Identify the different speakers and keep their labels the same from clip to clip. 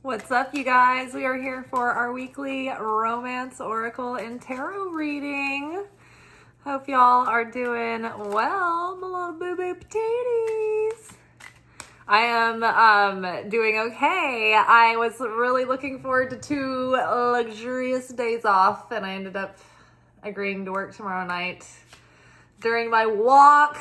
Speaker 1: What's up, you guys? We are here for our weekly romance, oracle, and tarot reading. Hope y'all are doing well, my little boo-boo patooties. I am doing okay. I was really looking forward to 2 luxurious days off, and I ended up agreeing to work tomorrow night during my walk.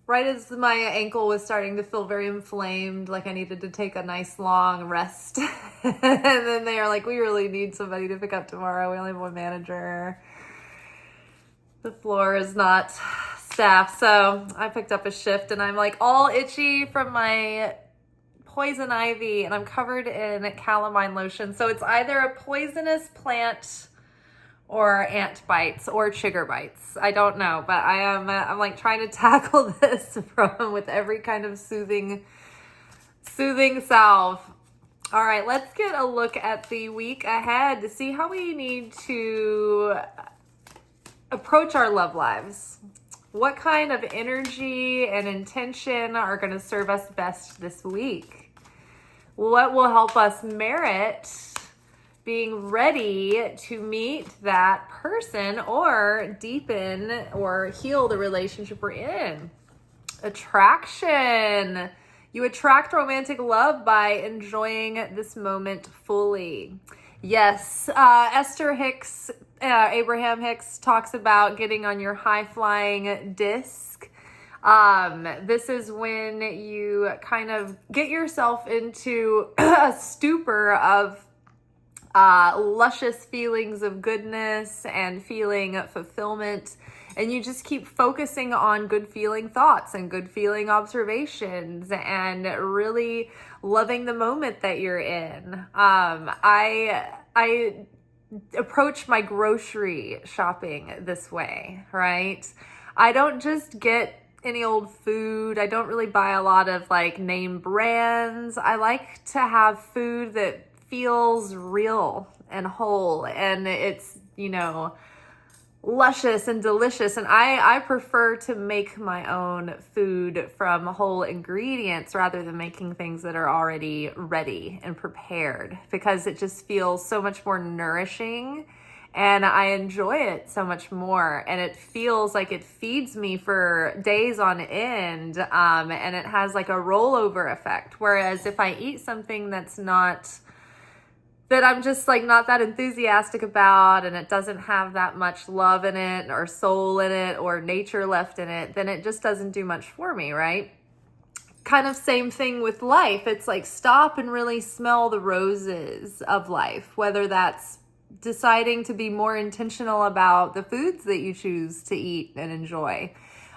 Speaker 1: Right as my ankle was starting to feel very inflamed, like I needed to take a nice long rest. And then they are like, we really need somebody to pick up tomorrow. We only have one manager. The floor is not staffed. So I picked up a shift and I'm like all itchy from my poison ivy and I'm covered in calamine lotion. So it's either a poisonous plant or ant bites or chigger bites. I don't know, but I'm like trying to tackle this with every kind of soothing salve. All right, let's get a look at the week ahead to see how we need to approach our love lives. What kind of energy and intention are going to serve us best this week? What will help us merit being ready to meet that person or deepen or heal the relationship we're in? Attraction. You attract romantic love by enjoying this moment fully. Yes, Esther Hicks, Abraham Hicks talks about getting on your high-flying disc. This is when you kind of get yourself into a stupor of luscious feelings of goodness and feeling fulfillment, and you just keep focusing on good feeling thoughts and good feeling observations and really loving the moment that you're in. I approach my grocery shopping this way, right? I don't just get any old food. I don't really buy a lot of like name brands. I like to have food that feels real and whole, and it's, luscious and delicious. And I prefer to make my own food from whole ingredients rather than making things that are already ready and prepared, because it just feels so much more nourishing and I enjoy it so much more, and it feels like it feeds me for days on end, and it has like a rollover effect. Whereas if I eat something that I'm just like not that enthusiastic about, and it doesn't have that much love in it or soul in it or nature left in it, then it just doesn't do much for me, right? Kind of same thing with life. It's like stop and really smell the roses of life, whether that's deciding to be more intentional about the foods that you choose to eat and enjoy.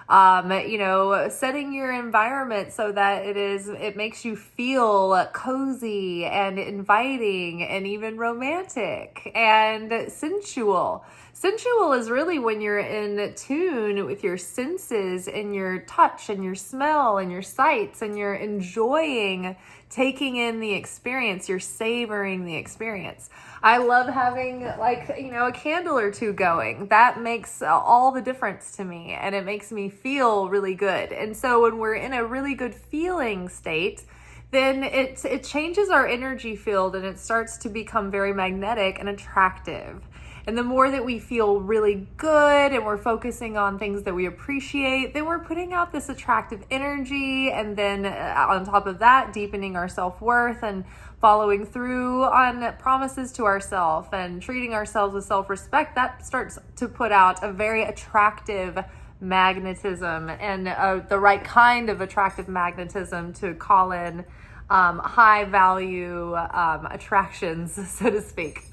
Speaker 1: Setting your environment so that it makes you feel cozy and inviting and even romantic and sensual. Sensual is really when you're in tune with your senses and your touch and your smell and your sights, and you're enjoying taking in the experience, you're savoring the experience. I love having a candle or two going. That makes all the difference to me, and it makes me feel really good. And so when we're in a really good feeling state, then it changes our energy field and it starts to become very magnetic and attractive. And the more that we feel really good and we're focusing on things that we appreciate, then we're putting out this attractive energy. And then on top of that, deepening our self-worth and following through on promises to ourselves and treating ourselves with self-respect, that starts to put out a very attractive magnetism, and the right kind of attractive magnetism to call in high value attractions, so to speak.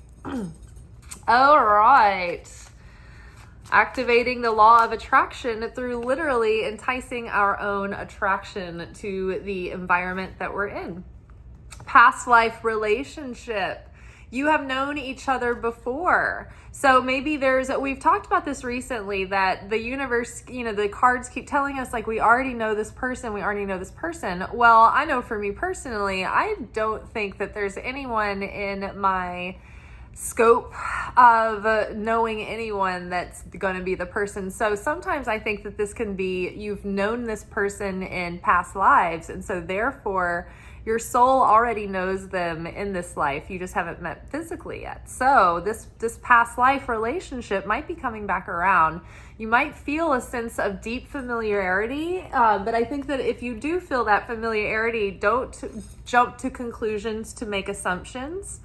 Speaker 1: All right. Activating the law of attraction through literally enticing our own attraction to the environment that we're in. Past life relationship. You have known each other before. So maybe we've talked about this recently, that the universe, the cards keep telling us like we already know this person. Well, I know for me personally, I don't think that there's anyone in my scope of knowing anyone that's going to be the person. So sometimes I think that this can be, you've known this person in past lives, and so therefore Your soul already knows them in this life. You just haven't met physically yet. So this past life relationship might be coming back around. You might feel a sense of deep familiarity, but I think that if you do feel that familiarity, don't jump to conclusions to make assumptions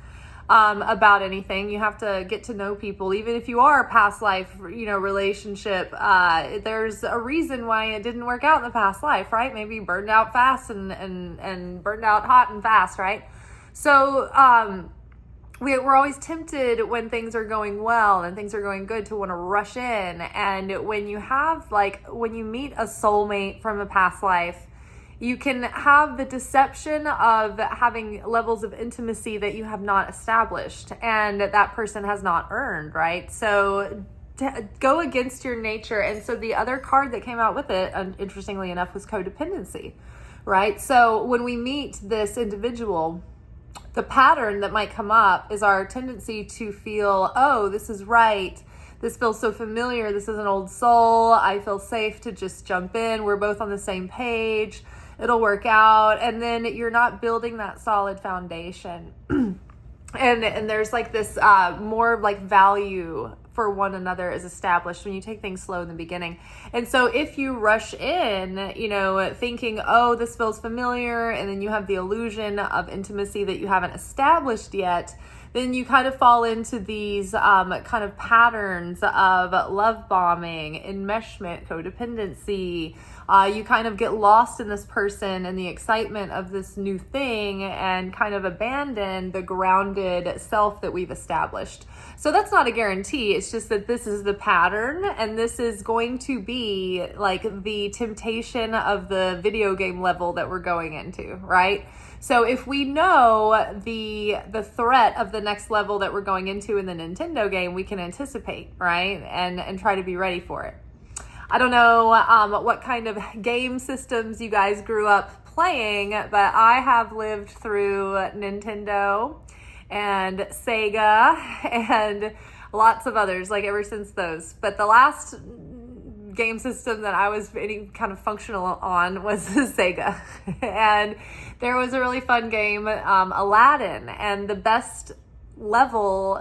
Speaker 1: about anything. You have to get to know people. Even if you are a past life, relationship, there's a reason why it didn't work out in the past life, right? Maybe you burned out fast and burned out hot and fast, right? So we're always tempted when things are going well and things are going good to want to rush in. And when you meet a soulmate from a past life, you can have the deception of having levels of intimacy that you have not established and that person has not earned, right? So go against your nature. And so the other card that came out with it, interestingly enough, was codependency, right? So when we meet this individual, the pattern that might come up is our tendency to feel, oh, this is right. This feels so familiar. This is an old soul. I feel safe to just jump in. We're both on the same page. It'll work out. And then you're not building that solid foundation. And there's like this more like value for one another is established when you take things slow in the beginning. And so if you rush in, thinking, oh, this feels familiar, and then you have the illusion of intimacy that you haven't established yet, then you kind of fall into these kind of patterns of love bombing, enmeshment, codependency. You kind of get lost in this person and the excitement of this new thing and kind of abandon the grounded self that we've established. So that's not a guarantee. It's just that this is the pattern, and this is going to be like the temptation of the video game level that we're going into, right? So if we know the threat of the next level that we're going into in the Nintendo game, we can anticipate, right? And try to be ready for it. I don't know what kind of game systems you guys grew up playing, but I have lived through Nintendo and Sega and lots of others, like ever since those. But the last game system that I was any kind of functional on was Sega. And there was a really fun game, Aladdin, and the best level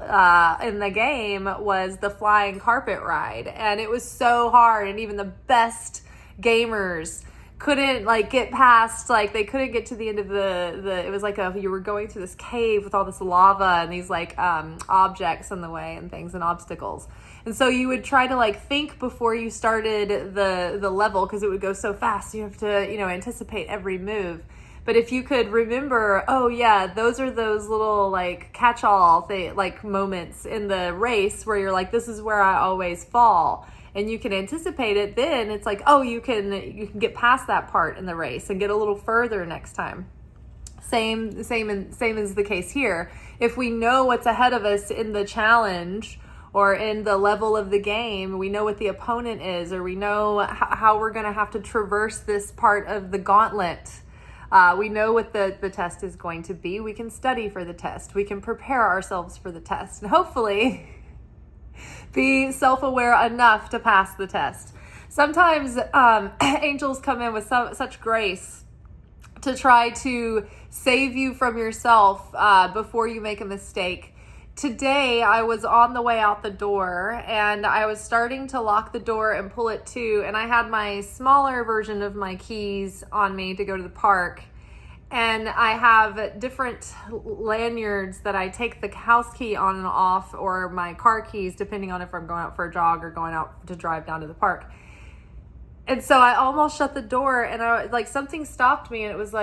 Speaker 1: in the game was the flying carpet ride, and it was so hard, and even the best gamers couldn't get past, they couldn't get to the end of the it was like you were going through this cave with all this lava and these objects in the way and things and obstacles. And so you would try to think before you started the level, because it would go so fast. You have to anticipate every move. But if you could remember, oh yeah, those are those little catch-all moments in the race where you're this is where I always fall, and you can anticipate it, then it's you can get past that part in the race and get a little further next time. Same is the case here. If we know what's ahead of us in the challenge or in the level of the game, we know what the opponent is, or we know how we're going to have to traverse this part of the gauntlet. We know what the test is going to be. We can study for the test. We can prepare ourselves for the test, and hopefully be self-aware enough to pass the test. Sometimes angels come in with such grace to try to save you from yourself before you make a mistake. Today, I was on the way out the door, and I was starting to lock the door and pull it to, and I had my smaller version of my keys on me to go to the park, and I have different lanyards that I take the house key on and off, or my car keys, depending on if I'm going out for a jog or going out to drive down to the park. And so I almost shut the door, and something stopped me, and it was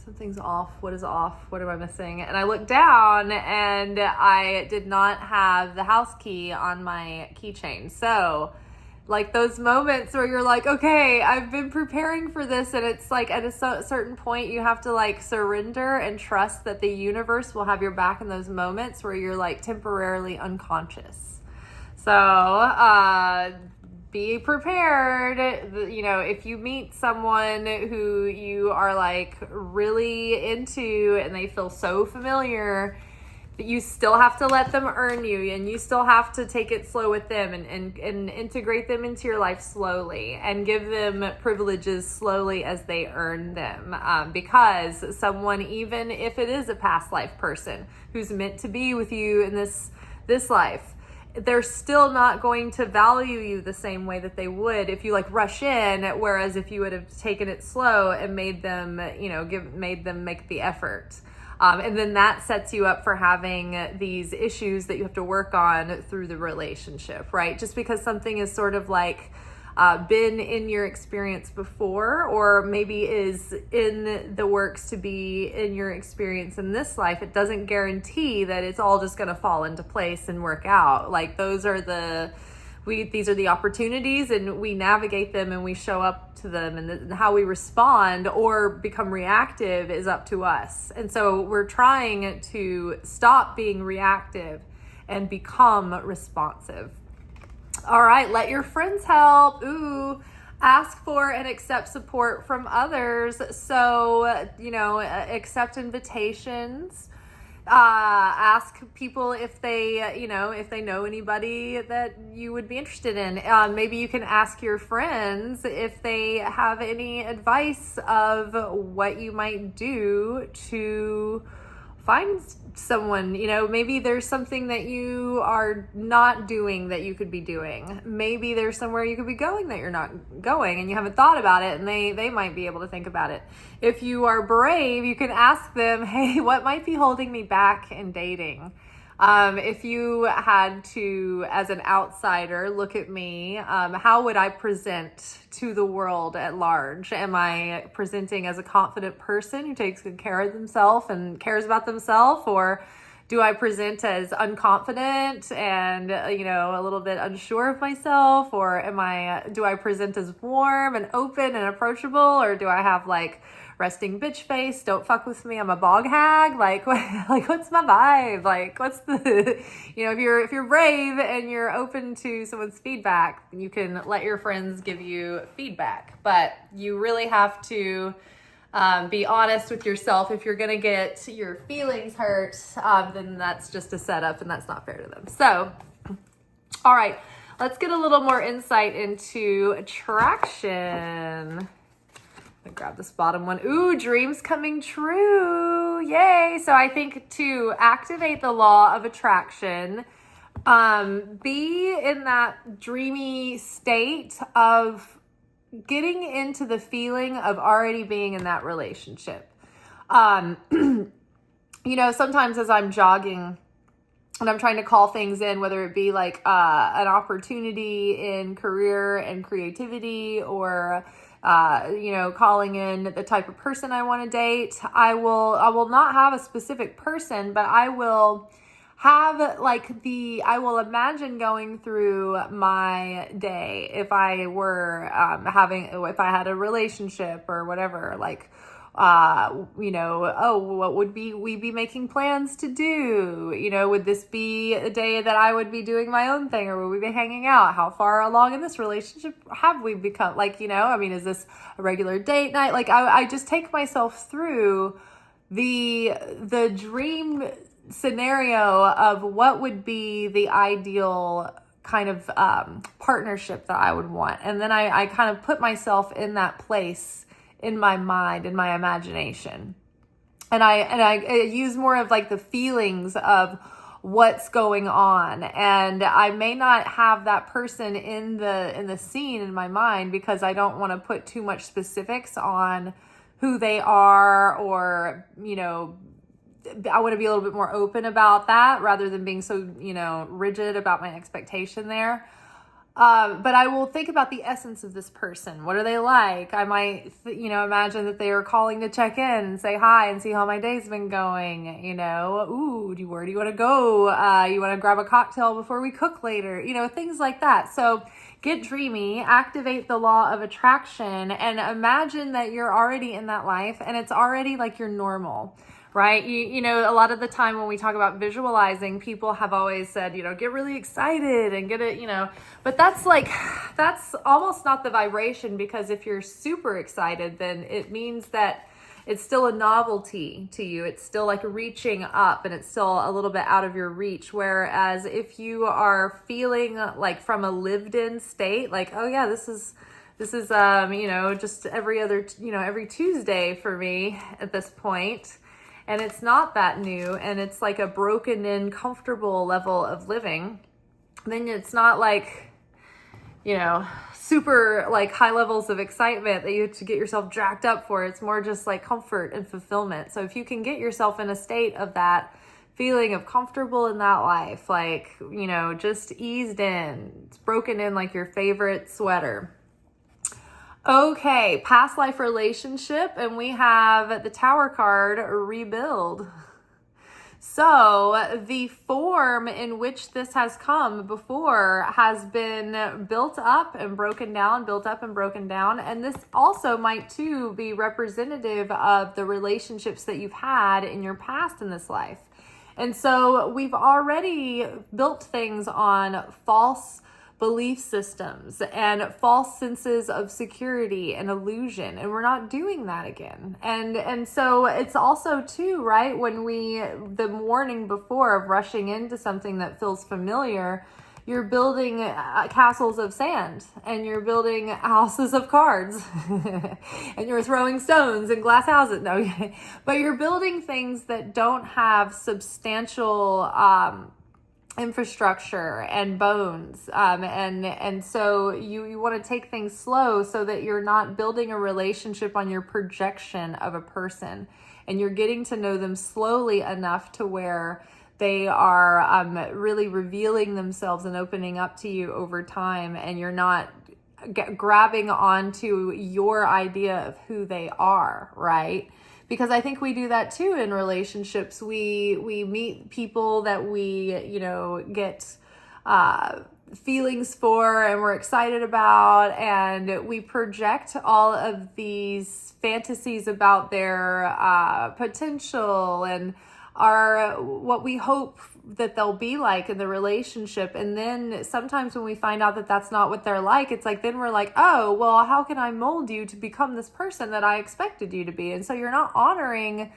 Speaker 1: something's off. What is off? What am I missing? And I looked down, and I did not have the house key on my keychain. So those moments where you're okay, I've been preparing for this, and it's at a certain point you have to surrender and trust that the universe will have your back in those moments where you're temporarily unconscious. So be prepared. If you meet someone who you are really into and they feel so familiar, You still have to let them earn you, and you still have to take it slow with them and integrate them into your life slowly and give them privileges slowly as they earn them. Because someone, even if it is a past life person who's meant to be with you in this life, they're still not going to value you the same way that they would if you like rush in, whereas if you would have taken it slow and made them, made them make the effort. And then that sets you up for having these issues that you have to work on through the relationship, right? Just because something is sort of like been in your experience before, or maybe is in the works to be in your experience in this life, it doesn't guarantee that it's all just going to fall into place and work out. Like these are the opportunities, and we navigate them and we show up to them, and how we respond or become reactive is up to us. And so we're trying to stop being reactive and become responsive. All right, let your friends help. Ooh, ask for and accept support from others. So, accept invitations. Ask people if they know anybody that you would be interested in. Maybe you can ask your friends if they have any advice of what you might do to find someone. Maybe there's something that you are not doing that you could be doing. Maybe there's somewhere you could be going that you're not going and you haven't thought about it, and they might be able to think about it. If you are brave, you can ask them, hey, what might be holding me back in dating? If you had to, as an outsider, look at me, how would I present to the world at large? Am I presenting as a confident person who takes good care of themselves and cares about themselves? Or do I present as unconfident and, a little bit unsure of myself? Or do I present as warm and open and approachable? Or do I have like resting bitch face, don't fuck with me, I'm a bog hag? Like what's my vibe? Like, what's the, if you're brave and you're open to someone's feedback, you can let your friends give you feedback. But you really have to be honest with yourself. If you're going to get your feelings hurt, then that's just a setup, and that's not fair to them. So, all right, let's get a little more insight into attraction. Grab this bottom one. Ooh, dreams coming true. Yay. So I think to activate the law of attraction, be in that dreamy state of getting into the feeling of already being in that relationship. Sometimes as I'm jogging and I'm trying to call things in, whether it be like an opportunity in career and creativity, or calling in the type of person I want to date, I will not have a specific person, but I will have I will imagine going through my day if I were if I had a relationship or whatever, what would we be making plans to do? Would this be a day that I would be doing my own thing, or would we be hanging out? How far along in this relationship have we become? Is this a regular date night? I just take myself through the dream scenario of what would be the ideal kind of partnership that I would want. And then I kind of put myself in that place in my mind, in my imagination. And I use more of the feelings of what's going on. And I may not have that person in the scene in my mind, because I don't want to put too much specifics on who they are, or, I want to be a little bit more open about that rather than being so, rigid about my expectation there. But I will think about the essence of this person. What are they like? I might, imagine that they are calling to check in and say hi and see how my day's been going. Where do you want to go? You want to grab a cocktail before we cook later? Things like that. So get dreamy, activate the law of attraction, and imagine that you're already in that life and it's already like your normal. Right? A lot of the time when we talk about visualizing, people have always said, get really excited and get it, but that's almost not the vibration, because if you're super excited, then it means that it's still a novelty to you. It's still like reaching up, and it's still a little bit out of your reach. Whereas if you are feeling like from a lived in state, like, oh yeah, this is just every Tuesday for me at this point, and it's not that new, and it's like a broken in, comfortable level of living, then it's not like, super like high levels of excitement that you have to get yourself jacked up for. It's more just like comfort and fulfillment. So if you can get yourself in a state of that feeling of comfortable in that life, like, just eased in, it's broken in like your favorite sweater. Okay, past life relationship, and we have the Tower card, rebuild. So the form in which this has come before has been built up and broken down, built up and broken down. And this also might too be representative of the relationships that you've had in your past in this life. And so we've already built things on false belief systems and false senses of security and illusion, and we're not doing that again. And so it's also too, right, when the morning before of rushing into something that feels familiar, you're building castles of sand, and you're building houses of cards, and you're throwing stones in glass houses. No, but you're building things that don't have substantial infrastructure and bones, and so you want to take things slow so that you're not building a relationship on your projection of a person, and you're getting to know them slowly enough to where they are really revealing themselves and opening up to you over time, and you're not grabbing onto your idea of who they are, right? Because I think we do that too in relationships. We meet people that we, get feelings for and we're excited about, and we project all of these fantasies about their potential and what we hope that they'll be like in the relationship. And then sometimes when we find out that that's not what they're like, it's like, then we're like, oh, well, how can I mold you to become this person that I expected you to be? And so you're not honoring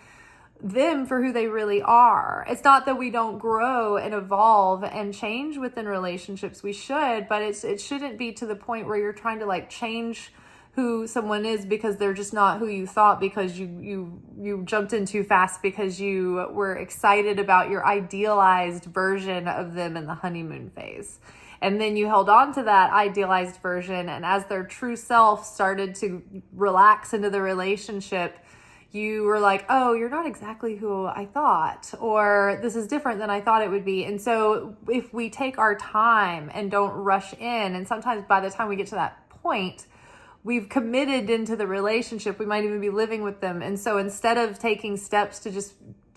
Speaker 1: them for who they really are. It's not that we don't grow and evolve and change within relationships. We should, but it shouldn't be to the point where you're trying to like change who someone is because they're just not who you thought, because you jumped in too fast because you were excited about your idealized version of them in the honeymoon phase. And then you held on to that idealized version, and as their true self started to relax into the relationship, you were like, oh, you're not exactly who I thought, or this is different than I thought it would be. And so if we take our time and don't rush in, and sometimes by the time we get to that point, we've committed into the relationship, we might even be living with them. And so instead of taking steps to just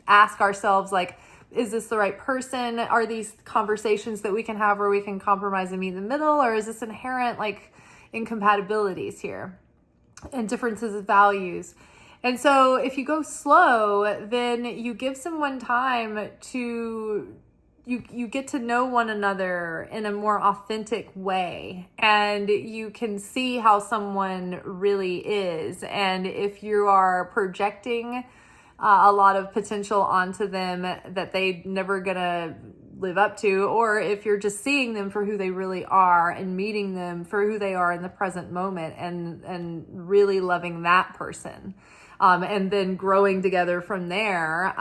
Speaker 1: ask ourselves, like, is this the right person? Are these conversations that we can have where we can compromise and meet in the middle? Or is this inherent like incompatibilities here and differences of values? And so if you go slow, then you give someone time to you get to know one another in a more authentic way, and you can see how someone really is. And if you are projecting a lot of potential onto them that they never gonna live up to, or if you're just seeing them for who they really are and meeting them for who they are in the present moment, and really loving that person, and then growing together from there,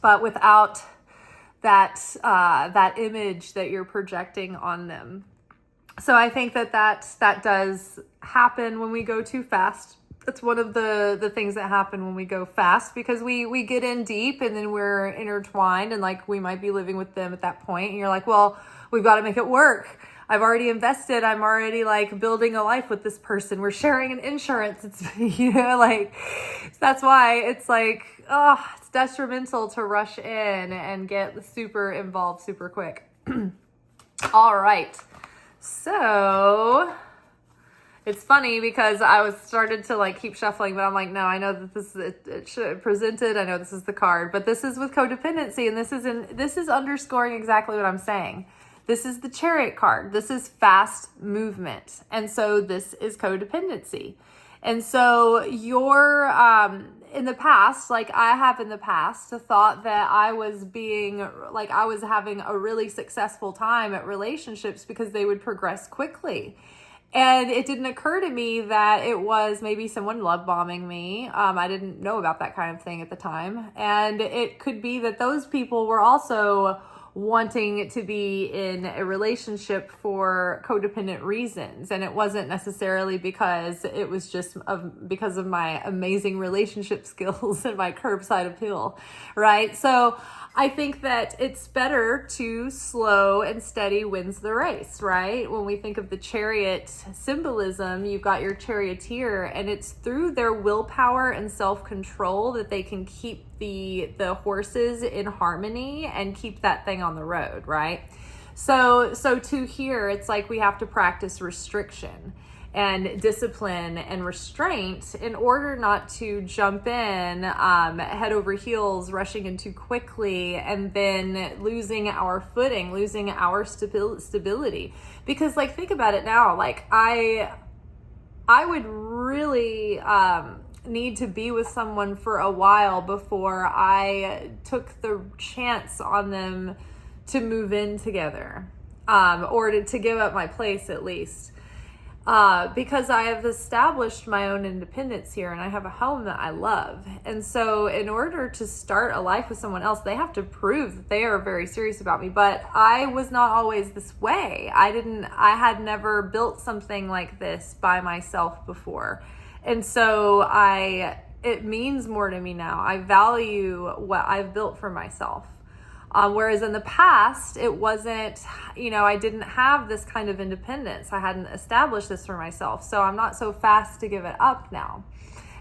Speaker 1: but without that image that you're projecting on them. So I think that does happen when we go too fast. That's one of the things that happen when we go fast, because we get in deep and then we're intertwined, and like we might be living with them at that point, and you're like, well, we've got to make it work. I've already invested. I'm already like building a life with this person. We're sharing an insurance. It's, like, that's why it's like, it's detrimental to rush in and get super involved super quick. All right. So it's funny because I started to like keep shuffling, but I'm like, no, I know that this is it should presented. I know this is the card, but this is with codependency, and this is underscoring exactly what I'm saying. This is the Chariot card. This is fast movement. And so this is codependency. And so in the past, like I have in the past, thought that I was having a really successful time at relationships because they would progress quickly. And it didn't occur to me that it was maybe someone love bombing me. I didn't know about that kind of thing at the time. And it could be that those people were also wanting to be in a relationship for codependent reasons. And it wasn't necessarily because it was just because of my amazing relationship skills and my curbside appeal, right? So I think that it's better to slow and steady wins the race, right? When we think of the chariot symbolism, you've got your charioteer, and it's through their willpower and self-control that they can keep the horses in harmony and keep that thing on the road, right? So to here, it's like we have to practice restriction and discipline and restraint in order not to jump in head over heels, rushing in too quickly, and then losing our footing, losing our stability. Because like, think about it now, like I would really need to be with someone for a while before I took the chance on them to move in together, or to give up my place at least. Because I have established my own independence here and I have a home that I love. And so in order to start a life with someone else, they have to prove that they are very serious about me. But I was not always this way. I had never built something like this by myself before. And so it means more to me now. I value what I've built for myself. Whereas in the past, it wasn't, I didn't have this kind of independence. I hadn't established this for myself. So I'm not so fast to give it up now.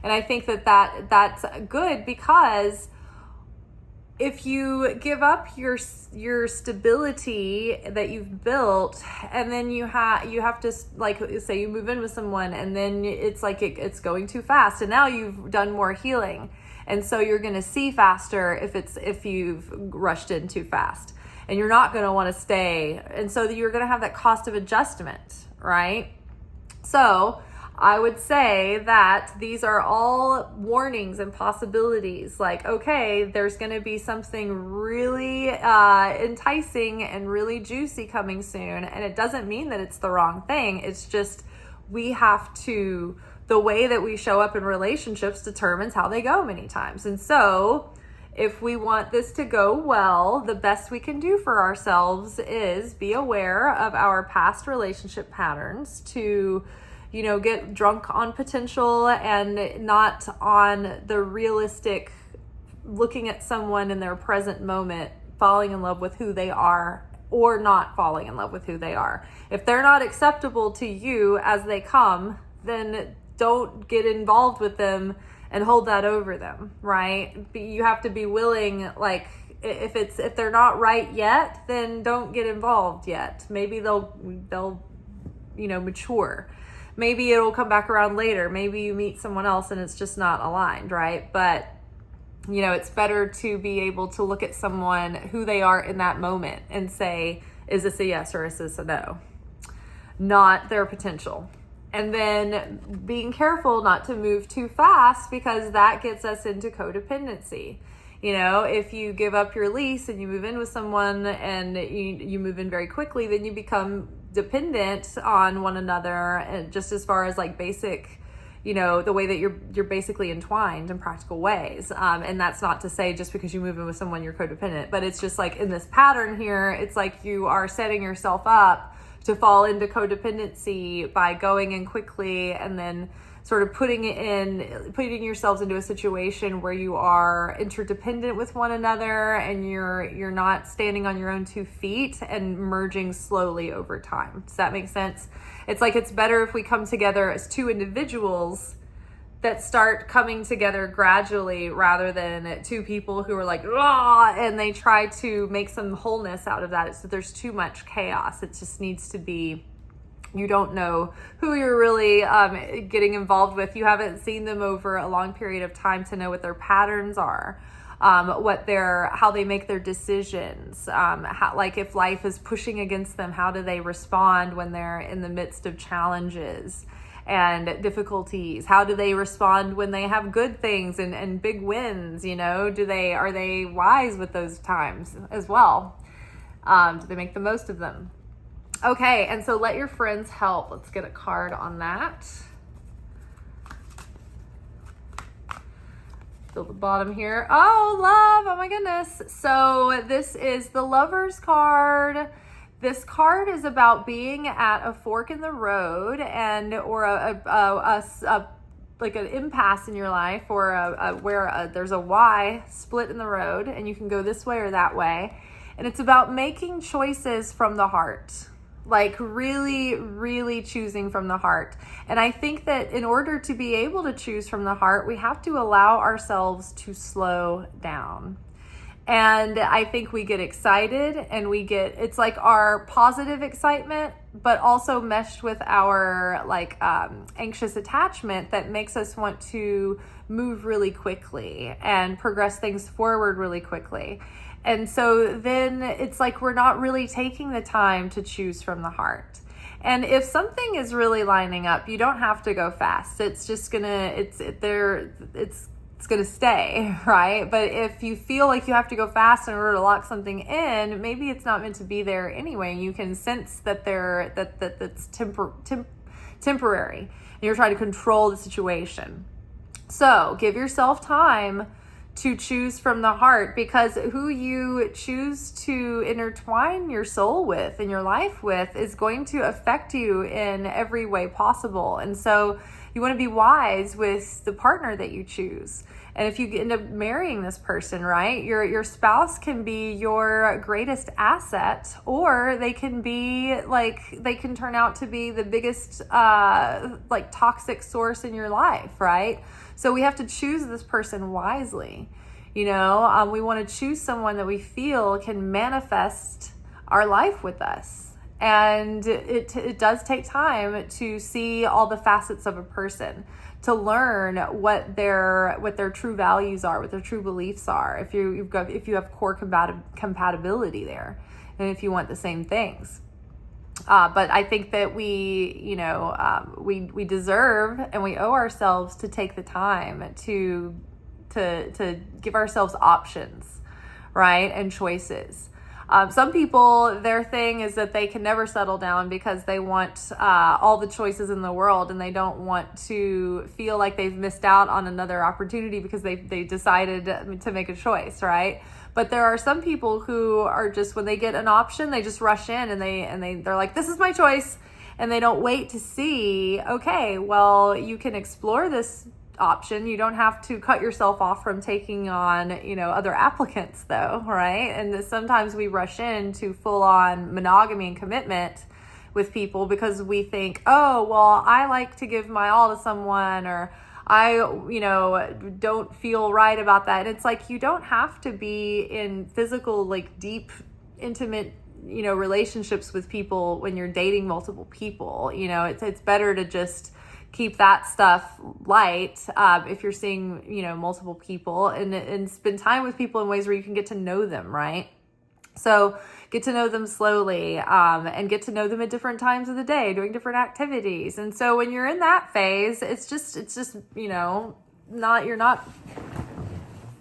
Speaker 1: And I think that's good, because if you give up your stability that you've built, and then you have to, like, say you move in with someone, and then it's like it's going too fast, and now you've done more healing. And so you're going to see faster if you've rushed in too fast, and you're not going to want to stay. And so you're going to have that cost of adjustment, right? So I would say that these are all warnings and possibilities. Like, okay, there's going to be something really enticing and really juicy coming soon. And it doesn't mean that it's the wrong thing. It's just the way that we show up in relationships determines how they go many times. And so if we want this to go well, the best we can do for ourselves is be aware of our past relationship patterns, to get drunk on potential and not on the realistic, looking at someone in their present moment, falling in love with who they are or not falling in love with who they are. If they're not acceptable to you as they come, then don't get involved with them and hold that over them, right? You have to be willing, like, if they're not right yet, then don't get involved yet. Maybe they'll mature. Maybe it'll come back around later. Maybe you meet someone else and it's just not aligned, right? But it's better to be able to look at someone, who they are in that moment, and say, is this a yes or is this a no? Not their potential. And then being careful not to move too fast, because that gets us into codependency. If you give up your lease and you move in with someone and you move in very quickly, then you become dependent on one another, and just as far as like basic, the way that you're basically entwined in practical ways. And that's not to say just because you move in with someone you're codependent, but it's just like in this pattern here, it's like you are setting yourself up to fall into codependency by going in quickly and then sort of putting yourselves into a situation where you are interdependent with one another, and you're not standing on your own 2 feet and merging slowly over time. Does that make sense? It's like, it's better if we come together as 2 individuals that start coming together gradually, rather than 2 people who are like, "Rah!" and they try to make some wholeness out of that. So there's too much chaos. It just needs to be, you don't know who you're really getting involved with. You haven't seen them over a long period of time to know what their patterns are, how they make their decisions, like if life is pushing against them, how do they respond when they're in the midst of challenges? and difficulties? How do they respond when they have good things and big wins? You know, are they wise with those times as well? Do they make the most of them? Okay, and so let your friends help. Let's get a card on that. Fill the bottom here. Oh, love. Oh my goodness. So this is the Lover's card. This card is about being at a fork in the road or like an impasse in your life, or where there's a Y split in the road, and you can go this way or that way. And it's about making choices from the heart. Like really, really choosing from the heart. And I think that in order to be able to choose from the heart, we have to allow ourselves to slow down. And I think we get excited, and it's like our positive excitement, but also meshed with our anxious attachment that makes us want to move really quickly and progress things forward really quickly. And so then it's like we're not really taking the time to choose from the heart. And if something is really lining up, you don't have to go fast. It's just it's gonna stay, right? But if you feel like you have to go fast in order to lock something in, maybe it's not meant to be there anyway. You can sense that that's temporary, and you're trying to control the situation. So give yourself time to choose from the heart, because who you choose to intertwine your soul with and your life with is going to affect you in every way possible. And so you want to be wise with the partner that you choose. And if you end up marrying this person, right, your spouse can be your greatest asset, or they can turn out to be the biggest toxic source in your life, right? So we have to choose this person wisely. You know, we want to choose someone that we feel can manifest our life with us. And it does take time to see all the facets of a person, to learn what their true values are, what their true beliefs are. If you have core compatibility there, and if you want the same things. But I think that we deserve and we owe ourselves to take the time to give ourselves options, right, and choices. Some people, their thing is that they can never settle down because they want all the choices in the world, and they don't want to feel like they've missed out on another opportunity because they decided to make a choice, right? But there are some people who are just, when they get an option, they just rush in and they're like, this is my choice. And they don't wait to see, okay, well, you can explore this option. You don't have to cut yourself off from taking on, other applicants though, right? And sometimes we rush into full on monogamy and commitment with people because we think, oh, well, I like to give my all to someone, or I, don't feel right about that. And it's like, you don't have to be in physical, deep, intimate, relationships with people when you're dating multiple people. It's better to just keep that stuff light if you're seeing, multiple people, and spend time with people in ways where you can get to know them, right? So get to know them slowly, and get to know them at different times of the day, doing different activities. And so when you're in that phase, it's just, you're not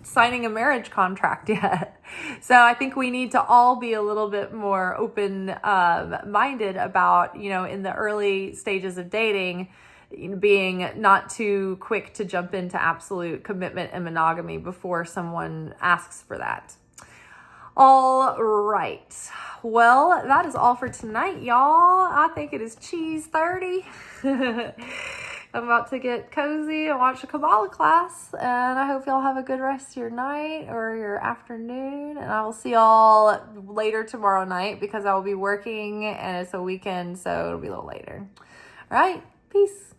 Speaker 1: signing a marriage contract yet. So I think we need to all be a little bit more open minded about, in the early stages of dating, being not too quick to jump into absolute commitment and monogamy before someone asks for that. All right. Well, that is all for tonight, y'all. I think it is cheese 30. I'm about to get cozy and watch a Kabbalah class, and I hope y'all have a good rest of your night or your afternoon, and I will see y'all later tomorrow night because I will be working and it's a weekend, so it'll be a little later. All right. Peace.